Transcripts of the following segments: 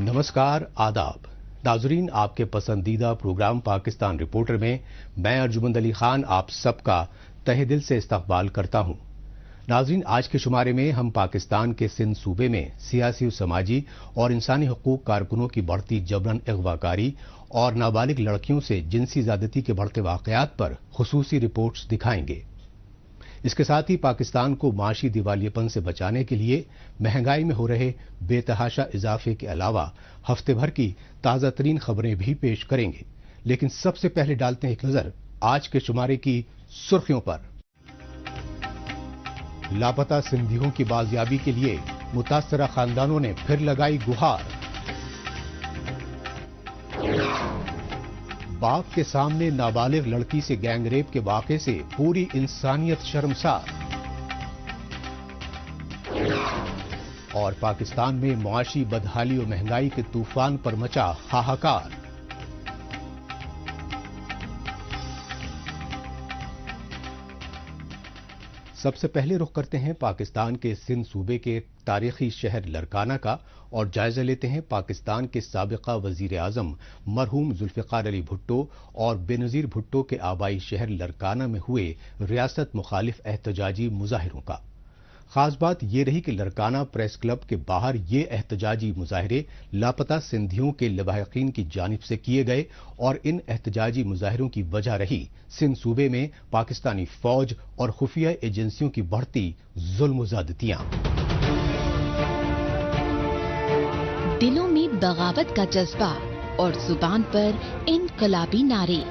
नमस्कार, आदाब नाजरीन, आपके पसंदीदा प्रोग्राम पाकिस्तान रिपोर्टर में मैं अर्जुमंद अली खान आप सबका तहे दिल से इस्तकबाल करता हूं। नाजरीन, आज के शुमारे में हम पाकिस्तान के सिंध सूबे में सियासी, समाजी और इंसानी हकूक कारकुनों की बढ़ती जबरन अगवाकारी और नाबालिग लड़कियों से जिनसी ज्यादती के बढ़ते वाकयात पर खुसूसी रिपोर्ट्स दिखाएंगे। इसके साथ ही पाकिस्तान को माशी दिवालियेपन से बचाने के लिए महंगाई में हो रहे बेतहाशा इजाफे के अलावा हफ्ते भर की ताज़ा तरीन खबरें भी पेश करेंगे। लेकिन सबसे पहले डालते हैं एक नजर आज के शुमारे की सुर्खियों पर। लापता सिंधियों की बाजियाबी के लिए मुतासरा खानदानों ने फिर लगाई गुहार। बाप के सामने नाबालिग लड़की से गैंगरेप के वाक़े से पूरी इंसानियत शर्मसार। और पाकिस्तान में मुआशी बदहाली और महंगाई के तूफान पर मचा हाहाकार। सबसे पहले रुख करते हैं पाकिस्तान के सिंध सूबे के तारीखी शहर लरकाना का और जायजा लेते हैं पाकिस्तान के साबिका वजीर आजम मरहूम जुल्फिकार अली भुट्टो और बेनजीर भुट्टो के आबाई शहर लरकाना में हुए रियासत मुखालिफ एहतजाजी मुजाहिरों का। खास बात यह रही कि लरकाना प्रेस क्लब के बाहर ये एहतजाजी मुजाहिरे लापता सिंधियों के लवाहिकीन की जानिब से किए गए और इन एहतजाजी मुजाहिरों की वजह रही सिंध सूबे में पाकिस्तानी फौज और खुफिया एजेंसियों की बढ़ती जुल्म ज़्यादतियां। दिलों में बगावत का जज्बा और जुबान पर इनकलाबी नारे।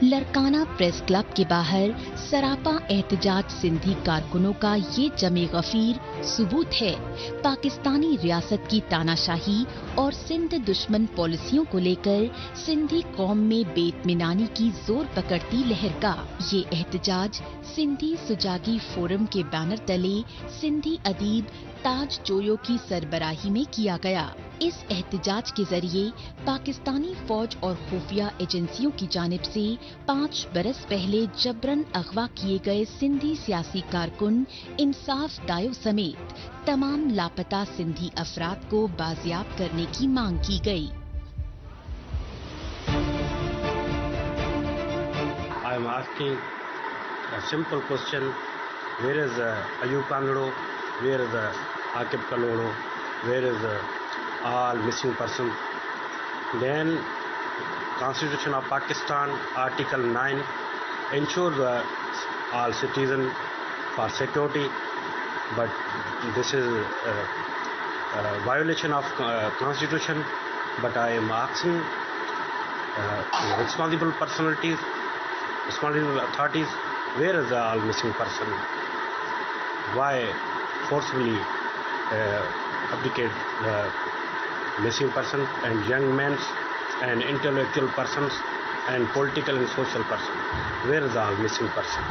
लरकाना प्रेस क्लब के बाहर सरापा एहतजाज सिंधी कारकुनों का ये जमे गफीर सबूत है पाकिस्तानी रियासत की तानाशाही और सिंध दुश्मन पॉलिसियों को लेकर सिंधी कौम में बेइत्मीनानी की जोर पकड़ती लहर का। ये एहतजाज सिंधी सुजागी फोरम के बैनर तले सिंधी अदीब ताज जोयो की सरबराही में किया गया। इस एहतजाज के जरिए पाकिस्तानी फौज और खुफिया एजेंसियों की जानिब से 5 बरस पहले जबरन अगवा किए गए सिंधी सियासी कारकुन इंसाफ दायो समेत तमाम लापता सिंधी अफराद को बाजियाब करने की मांग की गई। I am asking a simple question. Where is Ayub Kanado? Where is Akib Kalodo? Where is all missing person? Then Constitution of Pakistan, Article 9, ensures all citizens for security, but this is a violation of Constitution. But I am asking responsible personalities, responsible authorities, where is all missing person? Why forcefully abdicate the missing person and young men and intellectual persons and political and social persons? Where is all missing person?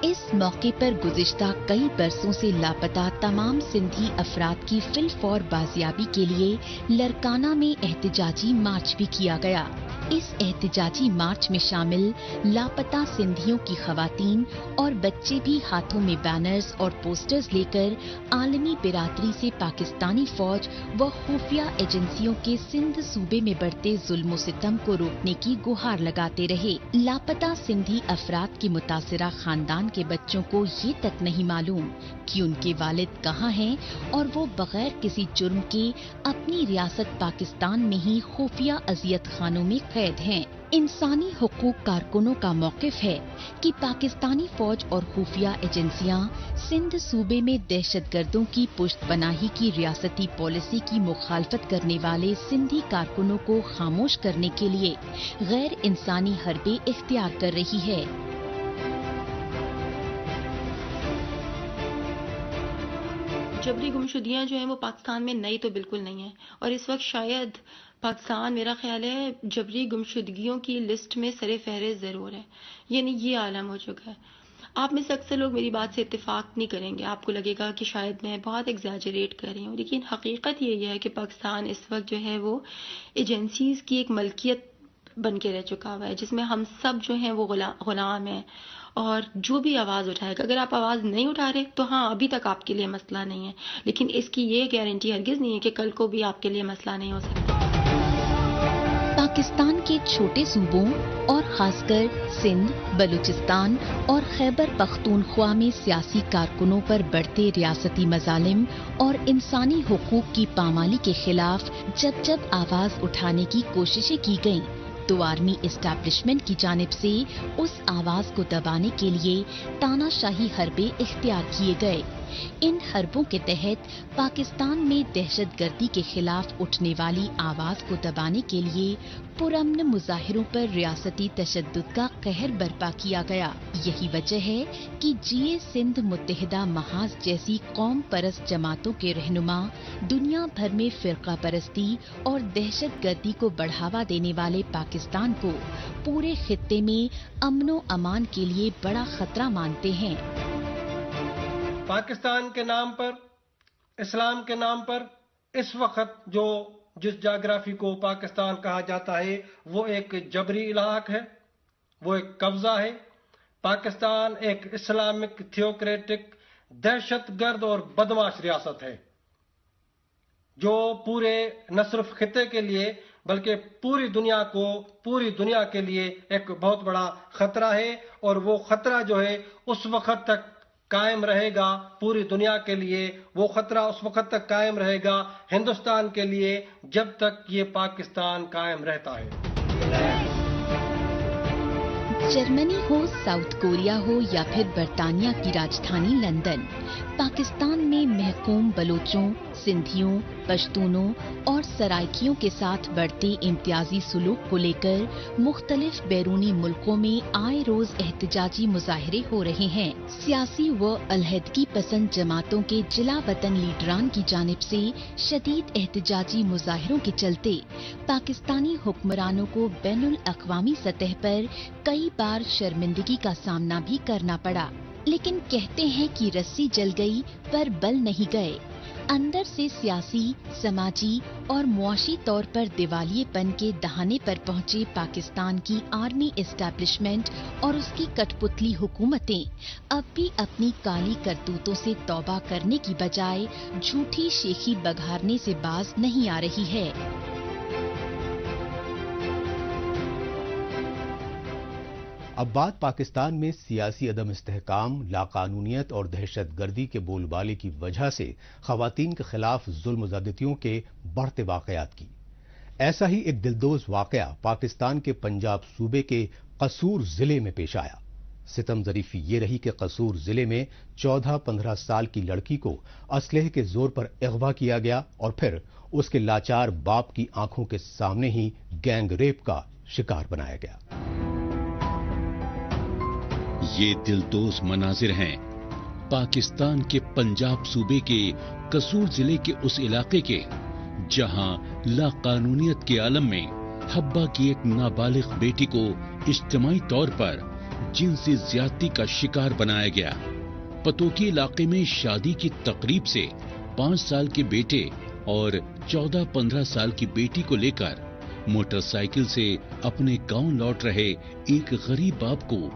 इस मौके पर गुज़िश्ता कई बरसों से लापता तमाम सिंधी अफराद की फिलफौर बाजियाबी के लिए लरकाना में एहतजाजी मार्च भी किया गया। इस एहतजाजी मार्च में शामिल लापता सिंधियों की खवातीन और बच्चे भी हाथों में बैनर्स और पोस्टर्स लेकर आलमी बिरादरी से पाकिस्तानी फौज व खुफिया एजेंसियों के सिंध सूबे में बढ़ते जुल्म सितम को रोकने की गुहार लगाते रहे। लापता सिंधी अफराद की मुतासिरा खानदान के बच्चों को ये तक नहीं मालूम कि उनके वालिद कहाँ हैं और वो बगैर किसी जुर्म के अपनी रियासत पाकिस्तान में ही खुफिया अजियत खानों में कैद हैं। इंसानी हुकूक कारकुनों का मौकिफ है कि पाकिस्तानी फौज और खुफिया एजेंसियां सिंध सूबे में दहशतगर्दों की पुश्तपनाही की रियासती पॉलिसी की मुखालफत करने वाले सिंधी कारकुनों को खामोश करने के लिए गैर इंसानी हरबे इख्तियार कर रही है। जबरी गुमशुदियाँ जो हैं वो पाकिस्तान में नई तो बिल्कुल नहीं है और इस वक्त शायद पाकिस्तान मेरा ख्याल है जबरी गुमशुदगियों की लिस्ट में सरे फहरिस्त ज़रूर है, यानी ये आलम हो चुका है। आप में से अक्सर लोग मेरी बात से इत्तेफाक नहीं करेंगे, आपको लगेगा कि शायद मैं बहुत एग्जैजरेट कर रही हूँ, लेकिन हकीकत यही है कि पाकिस्तान इस वक्त जो है वो एजेंसीज़ की एक मलकियत بن کے رہ چکا ہوا ہے، جس میں ہم سب جو ہیں وہ غلام ہیں، اور جو بھی آواز اٹھائے گا، اگر آپ آواز نہیں اٹھا رہے تو ہاں ابھی تک آپ کے لیے مسئلہ نہیں ہے، لیکن اس کی یہ گارنٹی ہرگز نہیں ہے کہ کل کو بھی آپ کے لیے مسئلہ نہیں ہو سکتا۔ پاکستان کے چھوٹے صوبوں اور خاص کر سندھ، بلوچستان اور خیبر پختونخوا میں سیاسی کارکنوں پر بڑھتے ریاستی مظالم اور انسانی حقوق کی پامالی کے خلاف جب جب آواز اٹھانے کی کوششیں کی گئیں تو آرمی اسٹیبلشمنٹ کی جانب سے اس آواز کو دبانے کے لیے تاناشاہی حربے اختیار کیے گئے۔ ان حربوں کے تحت پاکستان میں دہشت گردی کے خلاف اٹھنے والی آواز کو دبانے کے لیے پرامن مظاہروں پر ریاستی تشدد کا قہر برپا کیا گیا۔ یہی وجہ ہے کہ جی اے سندھ متحدہ محاذ جیسی قوم پرست جماعتوں کے رہنما دنیا بھر میں فرقہ پرستی اور دہشت گردی کو بڑھاوا دینے والے پاکستان کو پورے خطے میں امن و امان کے لیے بڑا خطرہ مانتے ہیں۔ پاکستان کے نام پر، اسلام کے نام پر اس وقت جس جغرافی کو پاکستان کہا جاتا ہے وہ ایک جبری علاق ہے، وہ ایک قبضہ ہے۔ پاکستان ایک اسلامک تھیوکریٹک دہشت گرد اور بدمعاش ریاست ہے جو پورے نہ صرف خطے کے لیے بلکہ پوری دنیا کے لیے ایک بہت بڑا خطرہ ہے، اور وہ خطرہ جو ہے اس وقت تک قائم رہے گا پوری دنیا کے لیے، وہ خطرہ اس وقت تک قائم رہے گا ہندوستان کے لیے جب تک یہ پاکستان قائم رہتا ہے۔ جرمنی ہو، ساؤتھ کوریا ہو یا پھر برطانیہ کی راجدھانی لندن، پاکستان میں محکوم بلوچوں، سندھیوں، پشتونوں اور سرائکیوں کے ساتھ بڑھتے امتیازی سلوک کو لے کر مختلف بیرونی ملکوں میں آئے روز احتجاجی مظاہرے ہو رہے ہیں۔ سیاسی و علیحدگی پسند جماعتوں کے جلا وطن لیڈران کی جانب سے شدید احتجاجی مظاہروں کے چلتے پاکستانی حکمرانوں کو بین الاقوامی سطح پر کئی بار شرمندگی کا سامنا بھی کرنا پڑا، لیکن کہتے ہیں کہ رسی جل گئی پر بل نہیں گئے۔ اندر سے سیاسی، سماجی اور معاشی طور پر دیوالیے پن کے دہانے پر پہنچے پاکستان کی آرمی اسٹیبلشمنٹ اور اس کی کٹ پتلی حکومتیں اب بھی اپنی کالی کرتوتوں سے توبہ کرنے کی بجائے جھوٹی شیخی بگھارنے سے باز نہیں آ رہی ہے۔ اب بات پاکستان میں سیاسی عدم استحکام، لاقانونیت اور دہشت گردی کے بول بالے کی وجہ سے خواتین کے خلاف ظلم و زیادتیوں کے بڑھتے واقعات کی۔ ایسا ہی ایک دلدوز واقعہ پاکستان کے پنجاب صوبے کے قصور ضلع میں پیش آیا۔ ستم ظریفی یہ رہی کہ قصور ضلع میں 14-15 سال کی لڑکی کو اسلحے کے زور پر اغوا کیا گیا اور پھر اس کے لاچار باپ کی آنکھوں کے سامنے ہی گینگ ریپ کا شکار بنایا گیا۔ یہ دلدوز مناظر ہیں پاکستان کے پنجاب صوبے کے قصور ضلع کے اس علاقے کے جہاں لاقانونیت کے عالم میں حبہ کی ایک نابالغ بیٹی کو اجتماعی طور پر جنسی زیادتی کا شکار بنایا گیا۔ پتوکی علاقے میں شادی کی تقریب سے 5 سال کے بیٹے اور 14-15 سال کی بیٹی کو لے کر موٹر سائیکل سے اپنے گاؤں لوٹ رہے ایک غریب باپ کو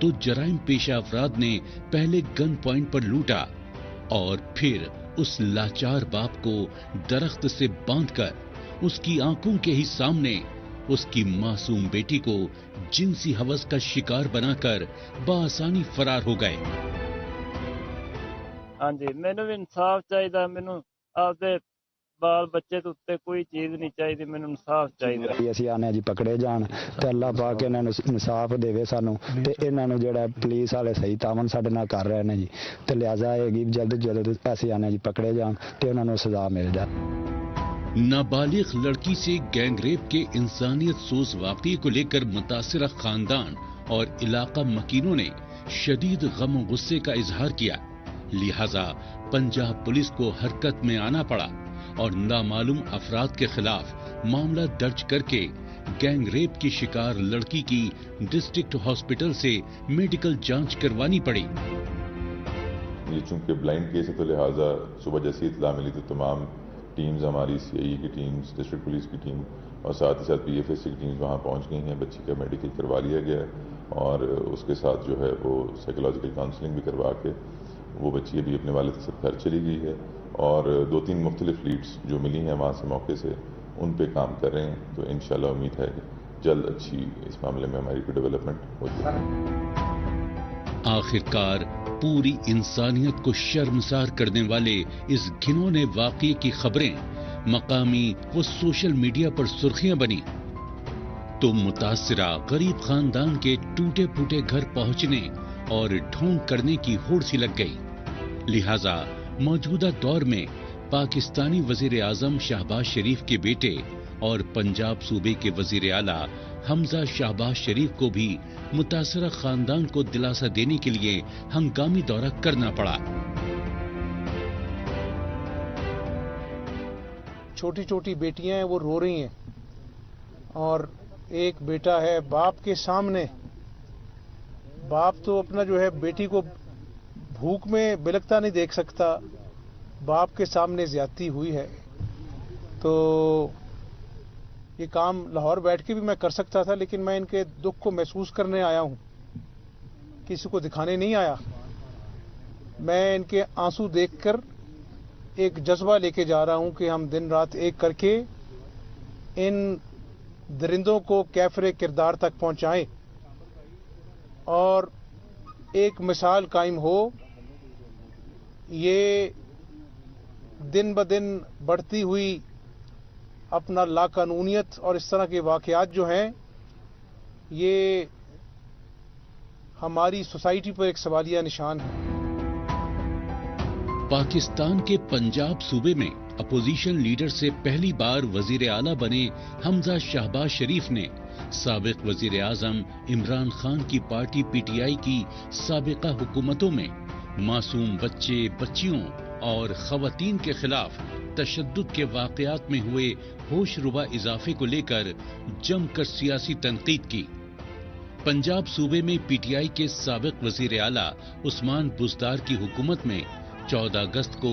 2 جرائم پیشہ افراد نے پہلے گن پوائنٹ پر لوٹا اور پھر اس لاچار باپ کو درخت سے باندھ کر اس کی آنکھوں کے ہی سامنے اس کی معصوم بیٹی کو جنسی ہوس کا شکار بنا کر بآسانی فرار ہو گئے۔ ہاں جی، مینوں بھی انصاف چاہیے، مینوں آپدے بال بچے تو اتنے کوئی چیز نہیں چاہیے، مینوں انصاف چاہیے۔ اسی آنے جی پکڑے جان تے اللہ پاک انہاں نوں انصاف دے سانوں تے انہاں نوں جڑا پولیس والے صحیح تعاون ساڈے نال کر رہے نے جی تے لہذا ہے کہ جلد ایسے آنے جی پکڑے جان تے انہاں نوں سزا مل جائے۔ نابالغ لڑکی سے گینگ ریپ کے انسانیت سوز واقعے کو لے کر متاثرہ خاندان اور علاقہ مکینوں نے شدید غم و غصے کا اظہار کیا، لہذا پنجاب پولیس کو حرکت میں آنا پڑا اور نامعلوم افراد کے خلاف معاملہ درج کر کے گینگ ریپ کی شکار لڑکی کی ڈسٹرکٹ ہاسپٹل سے میڈیکل جانچ کروانی پڑی۔ یہ چونکہ بلائنڈ کیس ہے تو لہٰذا صبح جیسی اطلاع ملی تو تمام ٹیمز، ہماری سی آئی کی ٹیمز، ڈسٹرکٹ پولیس کی ٹیم اور ساتھ ہی ساتھ PFS کی ٹیمز وہاں پہنچ گئی ہیں. بچی کا میڈیکل کروا لیا گیا ہے اور اس کے ساتھ جو ہے وہ سائیکولوجیکل کاؤنسلنگ بھی کروا کے وہ بچی ابھی اپنے والد کے ساتھ گھر چلی گئی ہے. اور 2-3 مختلف لیڈس جو ملی ہیں وہاں سے موقع سے ان پہ کام کر رہے ہیں. تو انشاءاللہ امید ہے کہ جلد اچھی اس معاملے میں ہماری کوئی ڈیولپمنٹ ہو جائے. آخرکار پوری انسانیت کو شرمسار کرنے والے اس گھنونے واقعے کی خبریں مقامی و سوشل میڈیا پر سرخیاں بنی تو متاثرہ غریب خاندان کے ٹوٹے پھوٹے گھر پہنچنے اور ڈھونڈ کرنے کی ہوڑ سی لگ گئی. لہذا موجودہ دور میں پاکستانی وزیر اعظم شہباز شریف کے بیٹے اور پنجاب صوبے کے وزیر اعلیٰ حمزہ شہباز شریف کو بھی متاثرہ خاندان کو دلاسا دینے کے لیے ہنگامی دورہ کرنا پڑا. چھوٹی چھوٹی بیٹیاں ہیں وہ رو رہی ہیں اور ایک بیٹا ہے باپ کے سامنے. باپ تو اپنا جو ہے بیٹی کو بھوک میں بلکتا نہیں دیکھ سکتا. باپ کے سامنے زیادتی ہوئی ہے. تو یہ کام لاہور بیٹھ کے بھی میں کر سکتا تھا لیکن میں ان کے دکھ کو محسوس کرنے آیا ہوں, کسی کو دکھانے نہیں آیا. میں ان کے آنسو دیکھ کر ایک جذبہ لے کے جا رہا ہوں کہ ہم دن رات ایک کر کے ان درندوں کو کیفر کردار تک پہنچائیں اور ایک مثال قائم ہو. یہ دن بدن بڑھتی ہوئی اپنا لاقانونیت اور اس طرح کے واقعات جو ہیں یہ ہماری سوسائٹی پر ایک سوالیہ نشان ہے. پاکستان کے پنجاب صوبے میں اپوزیشن لیڈر سے پہلی بار وزیر اعلیٰ بنے حمزہ شہباز شریف نے سابق وزیر اعظم عمران خان کی پارٹی PTI کی سابقہ حکومتوں میں معصوم بچے بچیوں اور خواتین کے خلاف تشدد کے واقعات میں ہوئے ہوش ربا اضافے کو لے کر جم کر سیاسی تنقید کی. پنجاب صوبے میں PTI کے سابق وزیر اعلیٰ عثمان بزدار کی حکومت میں 14 اگست کو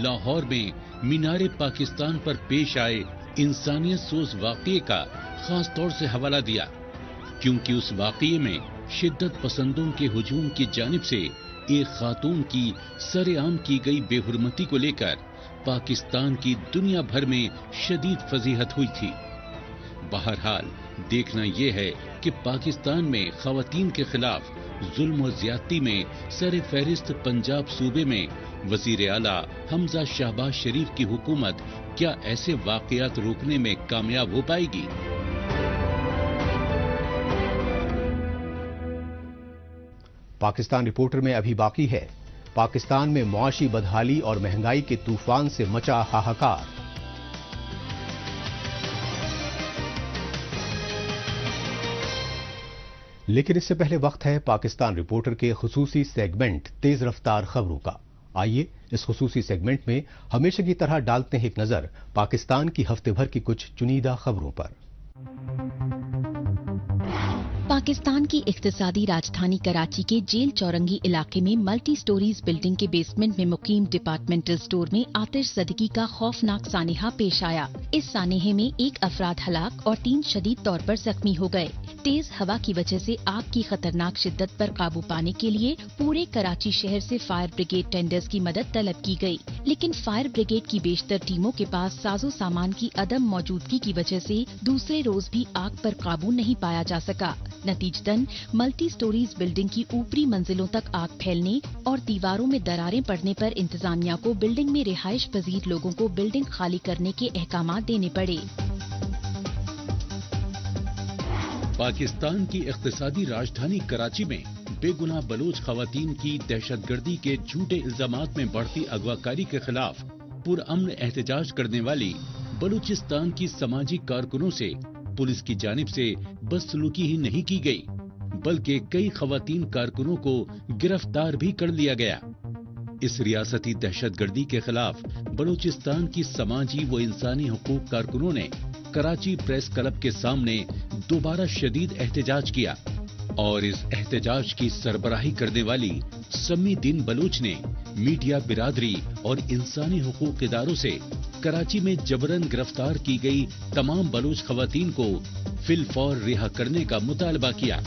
لاہور میں مینار پاکستان پر پیش آئے انسانیت سوز واقعے کا خاص طور سے حوالہ دیا کیونکہ اس واقعے میں شدت پسندوں کے ہجوم کی جانب سے ایک خاتون کی سر عام کی گئی بے حرمتی کو لے کر پاکستان کی دنیا بھر میں شدید فضیحت ہوئی تھی. بہرحال دیکھنا یہ ہے کہ پاکستان میں خواتین کے خلاف ظلم و زیادتی میں سر فہرست پنجاب صوبے میں وزیر اعلیٰ حمزہ شہباز شریف کی حکومت کیا ایسے واقعات روکنے میں کامیاب ہو پائے گی؟ پاکستان رپورٹر میں ابھی باقی ہے. پاکستان میں معاشی بدحالی اور مہنگائی کے طوفان سے مچا ہاہاکار. لیکن اس سے پہلے وقت ہے پاکستان رپورٹر کے خصوصی سیگمنٹ تیز رفتار خبروں کا. آئیے اس خصوصی سیگمنٹ میں ہمیشہ کی طرح ڈالتے ہیں ایک نظر پاکستان کی ہفتے بھر کی کچھ چنیدہ خبروں پر. پاکستان کی اقتصادی راجدھانی کراچی کے جیل چورنگی علاقے میں ملٹی سٹوریز بلڈنگ کے بیسمنٹ میں مقیم ڈپارٹمنٹل سٹور میں آتش زدگی کا خوفناک سانحہ پیش آیا. اس سانحے میں 1 افراد ہلاک اور 3 شدید طور پر زخمی ہو گئے. تیز ہوا کی وجہ سے آگ کی خطرناک شدت پر قابو پانے کے لیے پورے کراچی شہر سے فائر بریگیڈ ٹینڈرز کی مدد طلب کی گئی لیکن فائر بریگیڈ کی بیشتر ٹیموں کے پاس سازو سامان کی عدم موجودگی کی وجہ سے دوسرے روز بھی آگ پر قابو نہیں پایا جا سکا. نتیجتاً ملٹی سٹوریز بلڈنگ کی اوپری منزلوں تک آگ پھیلنے اور دیواروں میں دراریں پڑنے پر انتظامیہ کو بلڈنگ میں رہائش پذیر لوگوں کو بلڈنگ خالی کرنے کے احکامات دینے پڑے. پاکستان کی اقتصادی راجدھانی کراچی میں بے گناہ بلوچ خواتین کی دہشت گردی کے جھوٹے الزامات میں بڑھتی اغواکاری کے خلاف پرامن احتجاج کرنے والی بلوچستان کی سماجی کارکنوں سے پولیس کی جانب سے بدسلوکی ہی نہیں کی گئی بلکہ کئی خواتین کارکنوں کو گرفتار بھی کر لیا گیا. اس ریاستی دہشت گردی کے خلاف بلوچستان کی سماجی و انسانی حقوق کارکنوں نے کراچی پریس کلب کے سامنے دوبارہ شدید احتجاج کیا اور اس احتجاج کی سربراہی کرنے والی سمی دین بلوچ نے میڈیا برادری اور انسانی حقوق اداروں سے कराची में जबरन गिरफ्तार की गई तमाम बलूच खवातीन को फिलफौर रिहा करने का मुतालबा किया।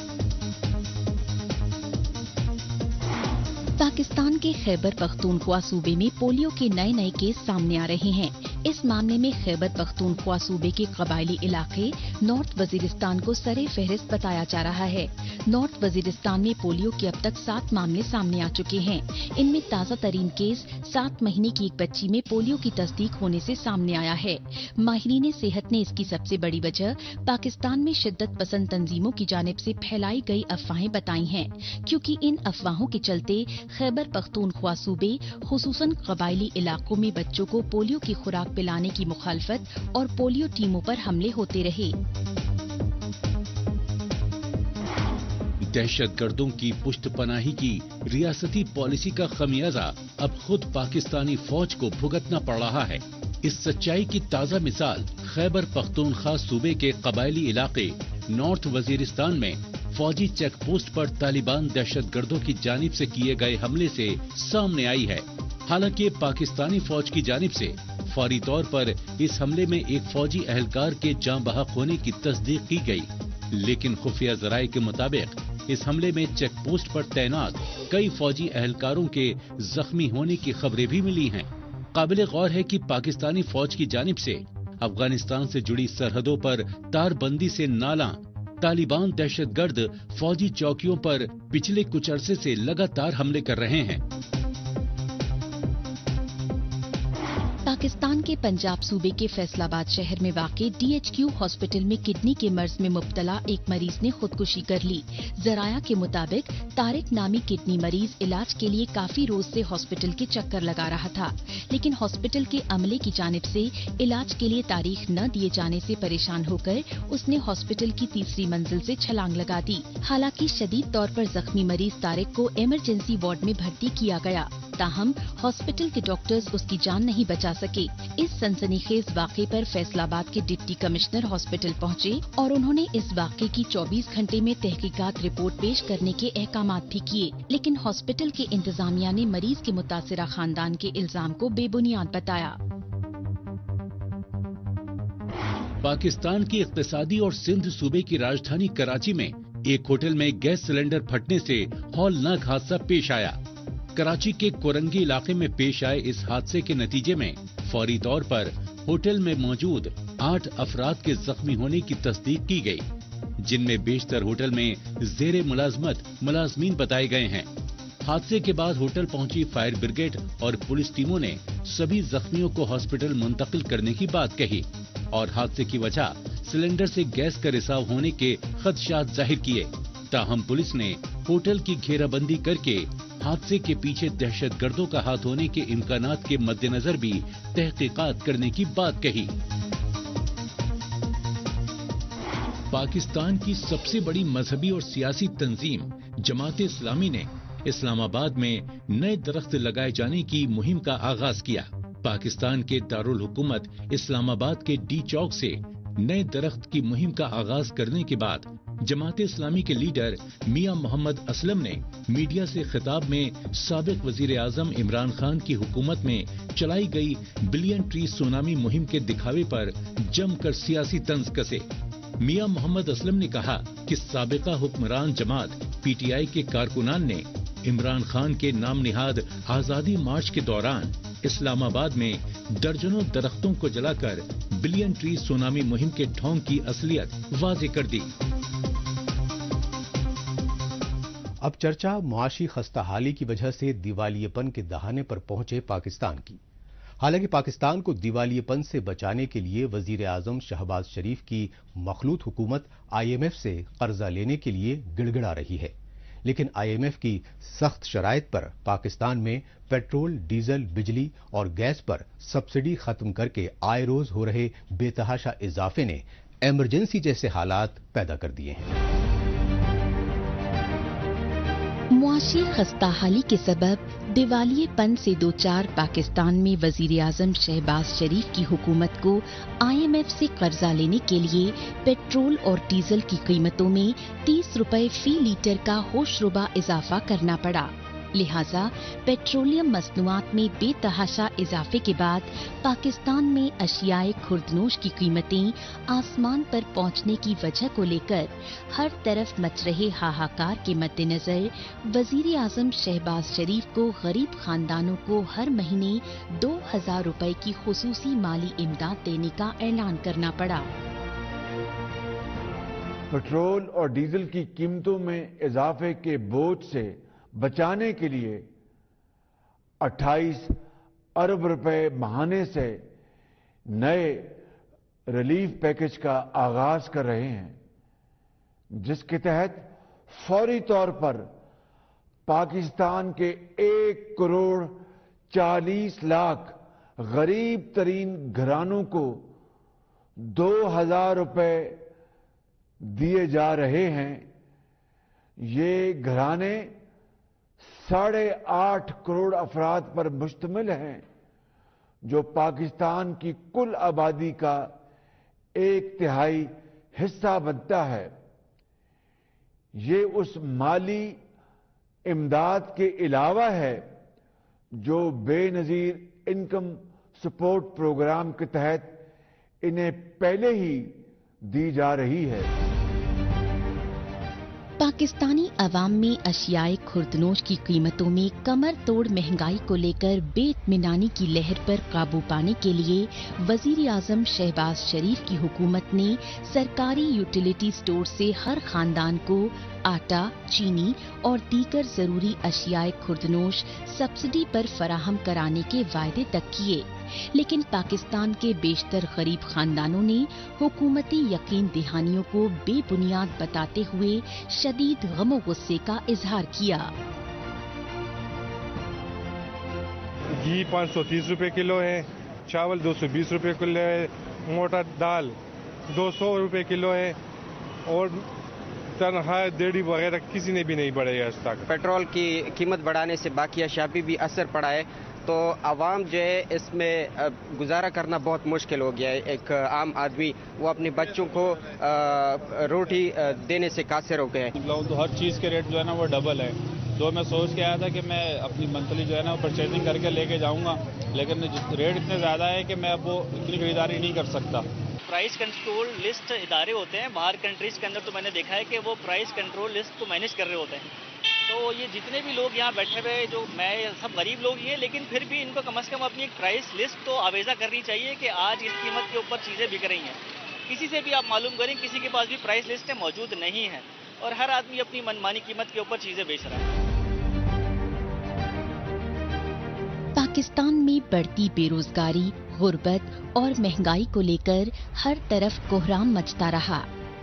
पाकिस्तान के खैबर पख्तूनख्वा सूबे में पोलियो के नए केस सामने आ रहे हैं। इस मामले में खैबर पख्तूनख्वा सूबे के कबायली इलाके नॉर्थ वजीरिस्तान को सरे फहरिस्त बताया जा रहा है। नॉर्थ वजीरिस्तान में पोलियो के अब तक 7 मामले सामने आ चुके हैं। इनमें ताज़ा तरीन केस 7 महीने की एक बच्ची में पोलियो की तस्दीक होने से सामने आया है। माहिरीन सेहत ने इसकी सबसे बड़ी वजह पाकिस्तान में शिद्दत पसंद तंजीमों की जानिब से फैलाई गई अफवाहें बताई हैं, क्योंकि इन अफवाहों के चलते खैबर पख्तूनख्वा सूबे खुसूसन कबायली इलाकों में बच्चों को पोलियो की खुराक पिलाने की मुखालफत और पोलियो टीमों पर हमले होते रहे। दहशतगर्दों की पुष्टपनाही की रियासती पॉलिसी का खमियाजा अब खुद पाकिस्तानी फौज को भुगतना पड़ रहा है। इस सच्चाई की ताज़ा मिसाल खैबर पख्तूनख्वा सूबे के कबायली इलाके नॉर्थ वजीरिस्तान में फौजी चेक पोस्ट पर तालिबान दहशतगर्दों की जानिब से किए गए हमले से सामने आई है। हालांकि पाकिस्तानी फौज की जानिब से फौरी तौर पर इस हमले में एक फौजी एहलकार के जाँ बहक होने की तस्दीक की गई, लेकिन खुफिया जराये के मुताबिक इस हमले में चेक पोस्ट पर तैनात कई फौजी एहलकारों के जख्मी होने की खबरें भी मिली हैं। काबिल गौर है कि पाकिस्तानी फौज की जानिब से अफगानिस्तान से जुड़ी सरहदों पर तारबंदी से नाला तालिबान दहशतगर्द फौजी चौकियों पर पिछले कुछ अरसे से लगातार हमले कर रहे हैं। पाकिस्तान के पंजाब सूबे के फैसलाबाद शहर में वाक़े DHQ हॉस्पिटल में किडनी के मर्ज में मुब्तला एक मरीज ने खुदकुशी कर ली। जराया के मुताबिक तारिक नामी किडनी मरीज इलाज के लिए काफी रोज से हॉस्पिटल के चक्कर लगा रहा था, लेकिन हॉस्पिटल के अमले की जानिब से इलाज के लिए तारीख न दिए जाने से परेशान होकर उसने हॉस्पिटल की तीसरी मंजिल से छलांग लगा दी। हालांकि शदीद तौर पर जख्मी मरीज तारिक को इमरजेंसी वार्ड में भर्ती किया गया, ताहम हॉस्पिटल के डॉक्टर्स उसकी जान नहीं बचा सके। इस सनसनीखेज वाक़े पर फैसलाबाद के डिप्टी कमिश्नर हॉस्पिटल पहुंचे और उन्होंने इस वाक़े की 24 घंटे में तहकीकात रिपोर्ट पेश करने के अहकामात भी किए, लेकिन हॉस्पिटल के इंतजामिया ने मरीज के मुतासिरा खानदान के इल्जाम को बेबुनियाद बताया। पाकिस्तान की इक्तिसादी और सिंध सूबे की राजधानी कराची में एक होटल में गैस सिलेंडर फटने से हौलनाक हादसा पेश आया। कराची के कोरंगी इलाके में पेश आए इस हादसे के नतीजे में फौरी तौर पर होटल में मौजूद 8 अफराद के जख्मी होने की तस्दीक की गई, जिनमें बेशतर होटल में जेरे मुलाजमत मुलाजमीन बताए गए हैं। हादसे के बाद होटल पहुंची फायर ब्रिगेड और पुलिस टीमों ने सभी जख्मियों को हॉस्पिटल मुंतकिल करने की बात कही और हादसे की वजह सिलेंडर से गैस का रिसाव होने के खदशात जाहिर किए। ताहम पुलिस ने होटल की घेराबंदी करके हादसे के पीछे दहशतगर्दों का हाथ होने के इम्कानात के मद्देनजर भी तहकीकात करने की बात कही। पाकिस्तान की सबसे बड़ी मजहबी और सियासी तंजीम जमात इस्लामी ने इस्लामाबाद में नए दरख्त लगाए जाने की मुहिम का आगाज किया। पाकिस्तान के दारुल हुकूमत इस्लामाबाद के डी चौक से नए दरख्त की मुहिम का आगाज करने के बाद जमात इस्लामी के लीडर मियां मोहम्मद असलम ने मीडिया से खिताब में साबिक वजीर आजम इमरान खान की हुकूमत में चलाई गई बिलियन ट्री सुनामी मुहिम के दिखावे पर जमकर सियासी तंज कसे। मियां मोहम्मद असलम ने कहा कि साबिका हुक्मरान जमात PTI के कारकुनान ने इमरान खान के नाम निहाद आजादी मार्च के दौरान इस्लामाबाद में दर्जनों दरख्तों को जलाकर बिलियन ट्री सुनामी मुहिम के ढोंग की असलियत वाज़ेह कर दी। अब चर्चा मुआशी खस्ताहाली की वजह से दिवालियेपन के दहाने पर पहुंचे पाकिस्तान की। हालांकि पाकिस्तान को दिवालियेपन से बचाने के लिए वजीर आजम शहबाज शरीफ की मखलूत हुकूमत IMF से कर्जा लेने के लिए गिड़गिड़ा रही है, लेकिन IMF की सख्त शराइत पर पाकिस्तान में पेट्रोल, डीजल, बिजली और गैस पर सब्सिडी खत्म करके आए रोज हो रहे बेतहाशा इजाफे ने इमरजेंसी जैसे हालात पैदा कर दिए हैं। मुआशी खस्ताहाली के सबब दिवालियेपन से दो चार पाकिस्तान में वजीर आजम शहबाज शरीफ की हुकूमत को IMF से कर्जा लेने के लिए पेट्रोल और डीजल की कीमतों में 30 रुपए फी लीटर का होशरुबा इजाफा करना पड़ा। लिहाजा पेट्रोलियम मसनूआत में बेतहाशा इजाफे के बाद पाकिस्तान में अशियाए खुर्दनोश की कीमतें आसमान पर पहुंचने की वजह को लेकर हर तरफ मच रहे हाहाकार के मद्देनजर वजीर आजम शहबाज शरीफ को गरीब खानदानों को हर महीने 2000 रुपए की खुसूसी माली इमदाद देने का ऐलान करना पड़ा। पेट्रोल और डीजल की कीमतों में इजाफे के बोझ से बचाने के लिए 28 अरब रुपए माहाने से नए रिलीफ पैकेज का आगाज कर रहे हैं, जिसके तहत फौरी तौर पर पाकिस्तान के 1 करोड़ 40 लाख गरीब तरीन घरानों को 2000 रुपए दिए जा रहे हैं। ये घराने 8.5 करोड़ अफराद पर मुश्तमिल हैं, जो पाकिस्तान की कुल आबादी का 1/3 हिस्सा बनता है। ये उस माली इमदाद के अलावा है जो बेनजीर इनकम सपोर्ट प्रोग्राम के तहत इन्हें पहले ही दी जा रही है। पाकिस्तानी अवाम में अशियाए खुर्दनोश की कीमतों में कमर तोड़ महंगाई को लेकर बेइत्मीनानी की लहर पर काबू पाने के लिए वजीर आजम शहबाज शरीफ की हुकूमत ने सरकारी यूटिलिटी स्टोर से हर खानदान को आटा, चीनी और दीगर जरूरी अशियाए खुर्दनोश सब्सिडी पर फराहम कराने के वायदे तक किए, लेकिन पाकिस्तान के बेशतर गरीब खानदानों ने हुकूमती यकीन दहानियों को बेबुनियाद बताते हुए शदीद गम और गुस्से का इजहार किया। घी 530 रुपए किलो है, चावल 220 रुपए किलो है, मोटा दाल 200 रुपए किलो है और तनख्वाह देड़ी वगैरह किसी ने भी नहीं बढ़ाई आज तक। पेट्रोल की कीमत बढ़ाने से बाकी अशिया पे भी असर पड़ा है, तो आवाम जो है इसमें गुजारा करना बहुत मुश्किल हो गया है। एक आम आदमी वो अपने बच्चों को रोटी देने से कासिर हो गए हैं। तो हर चीज़ के रेट जो है ना वो डबल है। तो मैं सोच के आया था कि मैं अपनी मंथली जो है ना परचेजिंग करके लेके जाऊंगा, लेकिन रेट इतने ज़्यादा है कि मैं अब वो इतनी खरीदारी नहीं कर सकता। प्राइस कंट्रोल लिस्ट इदारे होते हैं बाहर कंट्रीज के अंदर, तो मैंने देखा है कि वो प्राइस कंट्रोल लिस्ट को मैनेज कर रहे होते हैं। तो ये जितने भी लोग यहाँ बैठे हुए जो मैं सब गरीब लोग ही हैं, लेकिन फिर भी इनको कम से कम अपनी एक प्राइस लिस्ट तो आवेजा करनी चाहिए कि आज इस कीमत के ऊपर चीज़ें बिक रही हैं। किसी से भी आप मालूम करें, किसी के पास भी प्राइस लिस्टें मौजूद नहीं है और हर आदमी अपनी मनमानी कीमत के ऊपर चीज़ें बेच रहा है। पाकिस्तान में बढ़ती बेरोजगारी, गुर्बत और महंगाई को लेकर हर तरफ कोहराम मचता रहा।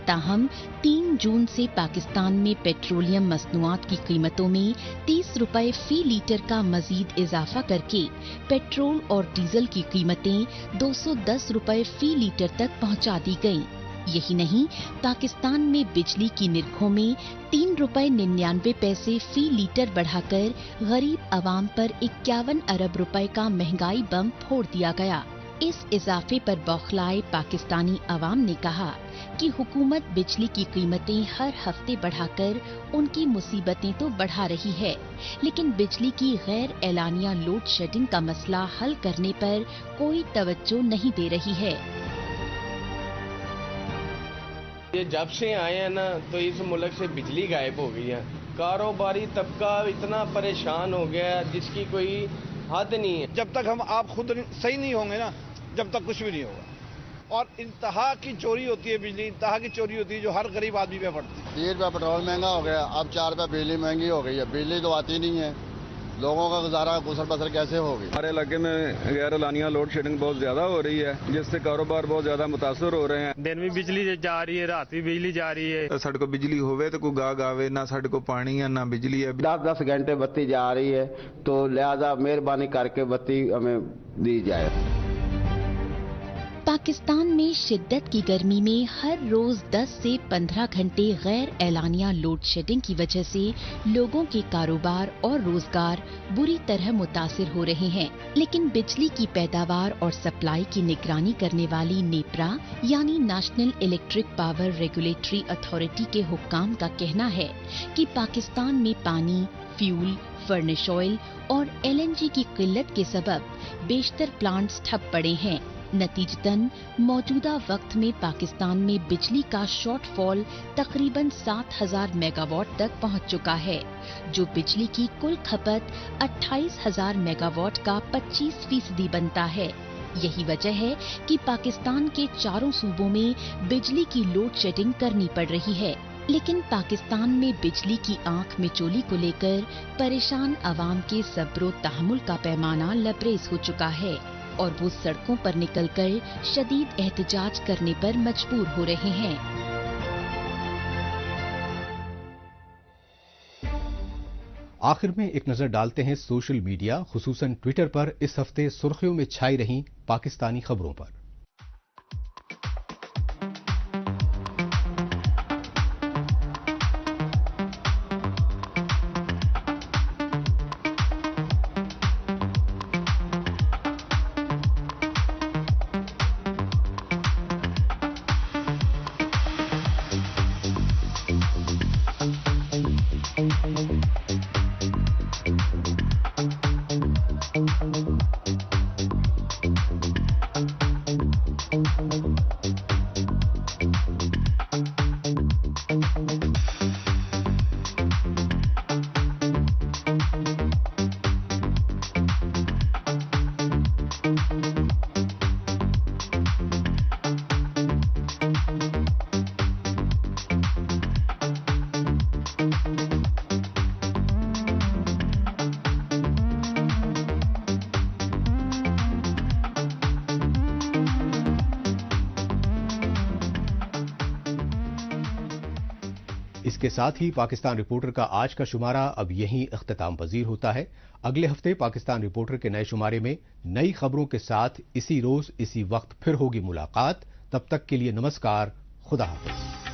ताहम 3 जून से पाकिस्तान में पेट्रोलियम मसनूआत की कीमतों में 30 रुपए फी लीटर का मजीद इजाफा करके पेट्रोल और डीजल की कीमतें 210 रुपए फी लीटर तक पहुंचा दी गईं। यही नहीं, पाकिस्तान में बिजली की निरखों में 3 रुपए 99 पैसे फी लीटर बढ़ाकर गरीब आवाम पर 51 अरब रुपए का महंगाई बम फोड़ दिया गया। इस इजाफे पर बौखलाए पाकिस्तानी आवाम ने कहा कि हुकूमत बिजली की कीमतें हर हफ्ते बढ़ाकर उनकी मुसीबतें तो बढ़ा रही है, लेकिन बिजली की गैर एलानिया लोड शेडिंग का मसला हल करने पर कोई तवज्जो नहीं दे रही है। ये जब से आए हैं ना, तो इस मुल्क से बिजली गायब हो गई है। कारोबारी तबका इतना परेशान हो गया है जिसकी कोई हद नहीं है। जब तक हम आप खुद सही नहीं होंगे ना, जब तक कुछ भी नहीं होगा। और इंतहा की चोरी होती है बिजली, इंतहा की चोरी होती है जो हर गरीब आदमी पे पड़ती है। 3 रुपये पेट्रोल महंगा हो गया, अब 4 रुपये बिजली महंगी हो गई है। बिजली तो आती नहीं है, लोगों का गुजारा गुजर बसर कैसे होगी। हमारे इलाके में गैर एलानिया लोड शेडिंग बहुत ज्यादा हो रही है, जिससे कारोबार बहुत ज्यादा मुतासर हो रहे हैं। दिन भी बिजली जा रही है, रात भी बिजली जा रही है। साढ़े को बिजली होवे तो कोई गाग आवे ना, साढ़े को पानी है ना बिजली है। 10-10 घंटे बत्ती जा रही है, तो लिहाजा मेहरबानी करके बत्ती हमें दी जाए। पाकिस्तान में शिद्दत की गर्मी में हर रोज 10 से 15 घंटे गैर एलानिया लोड शेडिंग की वजह से लोगों के कारोबार और रोजगार बुरी तरह मुतासिर हो रहे हैं। लेकिन बिजली की पैदावार और सप्लाई की निगरानी करने वाली नेपरा यानी national electric power regulatory authority के हुक्काम का कहना है कि पाकिस्तान में पानी, फ्यूल, फर्नेस ऑयल और LNG की किल्लत के सबब बेशतर प्लांट्स ठप पड़े हैं। नतीजतन मौजूदा वक्त में पाकिस्तान में बिजली का शॉर्टफॉल तकरीबन 7,000 मेगावाट तक पहुंच चुका है, जो बिजली की कुल खपत 28,000 मेगावाट का 25% बनता है। यही वजह है कि पाकिस्तान के चारों सूबों में बिजली की लोड शेडिंग करनी पड़ रही है। लेकिन पाकिस्तान में बिजली की आंख मिचोली को लेकर परेशान आवाम के सब्र तहम्मुल का पैमाना लबरेज हो चुका है और वो सड़कों पर निकलकर शदीद एहतजाज करने पर मजबूर हो रहे हैं। आखिर में एक नजर डालते हैं सोशल मीडिया, खुसूसन ट्विटर पर इस हफ्ते सुर्खियों में छाई रही पाकिस्तानी खबरों पर। इसके साथ ही पाकिस्तान रिपोर्टर का आज का शुमारा अब यहीं इख्तिताम पजीर होता है। अगले हफ्ते पाकिस्तान रिपोर्टर के नए शुमारे में नई खबरों के साथ इसी रोज इसी वक्त फिर होगी मुलाकात। तब तक के लिए नमस्कार, खुदा हाफिज।